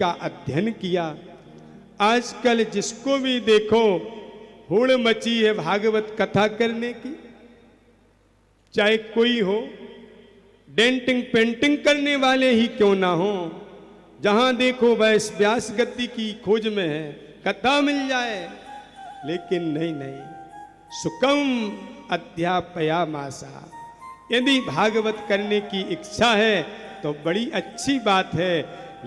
का अध्ययन किया। आजकल जिसको भी देखो होड़ मची है भागवत कथा करने की, चाहे कोई हो, डेंटिंग पेंटिंग करने वाले ही क्यों ना हो, जहां देखो वैस व्यास गति की खोज में है, कथा मिल जाए। लेकिन नहीं नहीं, सुकम अध्यापयामासा, यदि भागवत करने की इच्छा है तो बड़ी अच्छी बात है।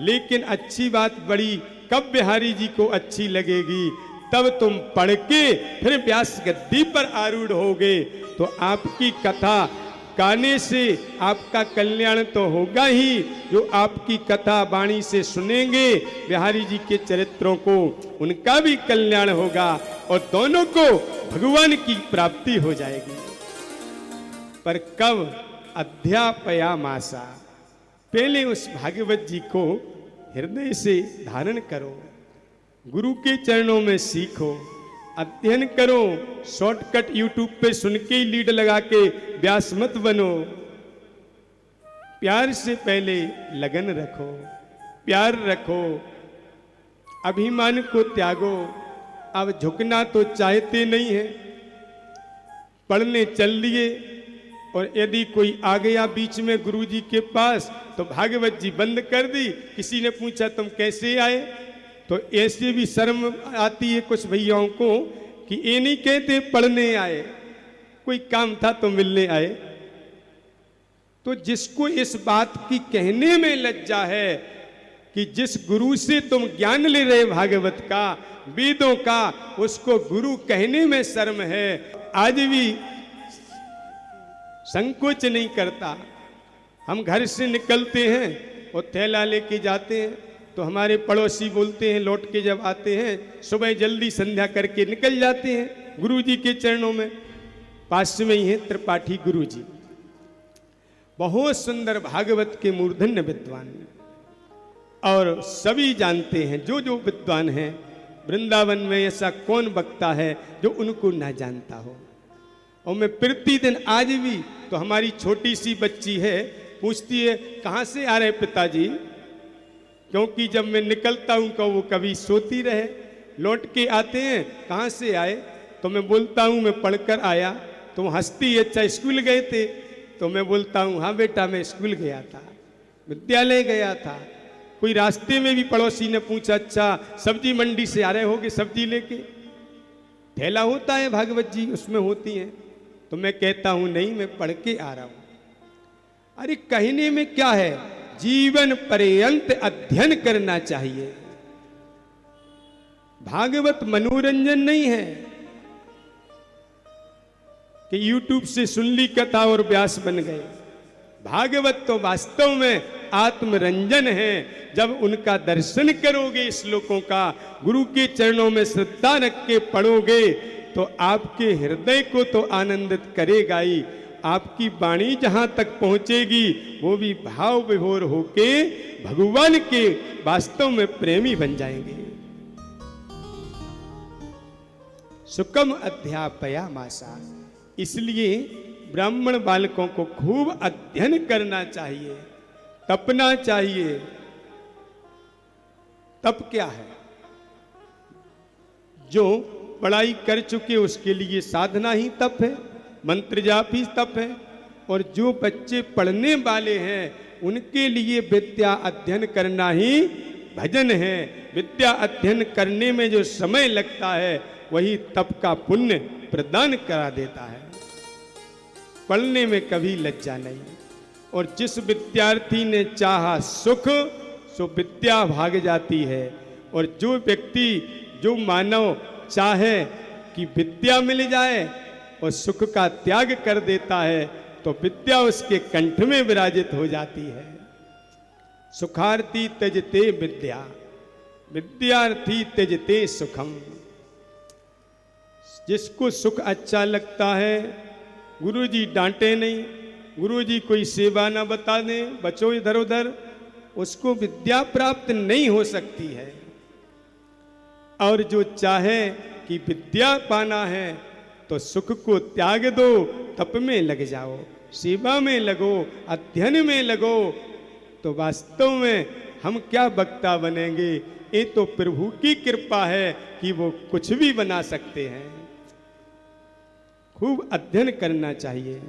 लेकिन अच्छी बात बड़ी कब बिहारी जी को अच्छी लगेगी, तब तुम पढ़ के फिर व्यास गद्दी पर आरूढ़ होगे तो आपकी कथा गाने से आपका कल्याण तो होगा ही। जो आपकी कथा वाणी से सुनेंगे बिहारी जी के चरित्रों को, उनका भी कल्याण होगा और दोनों को भगवान की प्राप्ति हो जाएगी। पर कब? अध्यापयामासा, पहले उस भागवत जी को हृदय से धारण करो, गुरु के चरणों में सीखो, अध्ययन करो। शॉर्टकट यूट्यूब पे सुन के ही लीड लगा के व्यास मत बनो। प्यार से पहले लगन रखो, प्यार रखो, अभिमान को त्यागो। अब झुकना तो चाहते नहीं है, पढ़ने चल दिए और यदि कोई आ गया बीच में गुरुजी के पास तो भागवत जी बंद कर दी। किसी ने पूछा तुम कैसे आए, तो ऐसे भी शर्म आती है कुछ भैयाओं को कि ये नहीं कहते पढ़ने आए, कोई काम था तो मिलने आए। तो जिसको इस बात की कहने में लज्जा है कि जिस गुरु से तुम ज्ञान ले रहे भागवत का, वेदों का, उसको गुरु कहने में शर्म है, आज भी संकोच नहीं करता। हम घर से निकलते हैं और थैला लेके जाते हैं तो हमारे पड़ोसी बोलते हैं, लौट के जब आते हैं सुबह जल्दी संध्या करके निकल जाते हैं गुरुजी के चरणों में। पास में ही है त्रिपाठी गुरुजी, बहुत सुंदर भागवत के मूर्धन्य विद्वान, और सभी जानते हैं, जो जो विद्वान हैं वृंदावन में ऐसा कौन वक्ता है जो उनको ना जानता हो। और मैं प्रतिदिन आज भी, तो हमारी छोटी सी बच्ची है, पूछती है कहाँ से आ रहे पिताजी, क्योंकि जब मैं निकलता हूँ तो वो कभी सोती रहे, लौट के आते हैं कहाँ से आए, तो मैं बोलता हूँ मैं पढ़कर आया, तो वो हंसती है अच्छा स्कूल गए थे, तो मैं बोलता हूँ हाँ बेटा मैं स्कूल गया था, विद्यालय गया था। कोई रास्ते में भी पड़ोसी ने पूछा अच्छा सब्जी मंडी से आ रहे होगे सब्जी लेके, थैला होता है भागवत जी उसमें होती हैं, तो मैं कहता हूँ नहीं मैं पढ़ के आ रहा हूँ। अरे कहने में क्या है, जीवन पर्यंत अध्ययन करना चाहिए। भागवत मनोरंजन नहीं है कि YouTube से सुन ली कथा और व्यास बन गए। भागवत तो वास्तव में आत्मरंजन है। जब उनका दर्शन करोगे, श्लोकों का गुरु के चरणों में श्रद्धा रख के पढ़ोगे तो आपके हृदय को तो आनंदित करेगा ही, आपकी वाणी जहां तक पहुंचेगी वो भी भाव विभोर होके भगवान के वास्तव में प्रेमी बन जाएंगे। सुकम अध्यापयामासा, इसलिए ब्राह्मण बालकों को खूब अध्ययन करना चाहिए, तपना चाहिए। तप क्या है? जो पढ़ाई कर चुके उसके लिए साधना ही तप है, मंत्र जाप ही तप है। और जो बच्चे पढ़ने वाले हैं उनके लिए विद्या अध्ययन करना ही भजन है। विद्या अध्ययन करने में जो समय लगता है वही तप का पुण्य प्रदान करा देता है। पढ़ने में कभी लज्जा नहीं। और जिस विद्यार्थी ने चाहा सुख, सो विद्या भाग जाती है। और जो व्यक्ति, जो मानव चाहे कि विद्या मिल जाए और सुख का त्याग कर देता है तो विद्या उसके कंठ में विराजित हो जाती है। सुखार्थी त्यजते विद्या, विद्यार्थी त्यजते सुखम। जिसको सुख अच्छा लगता है, गुरुजी डांटे नहीं, गुरुजी कोई सेवा ना बता दें, बचो इधर उधर, उसको विद्या प्राप्त नहीं हो सकती है। और जो चाहे कि विद्या पाना है तो सुख को त्याग दो, तप में लग जाओ, सेवा में लगो, अध्ययन में लगो, तो वास्तव में हम क्या वक्ता बनेंगे, ये तो प्रभु की कृपा है कि वो कुछ भी बना सकते हैं। खूब अध्ययन करना चाहिए।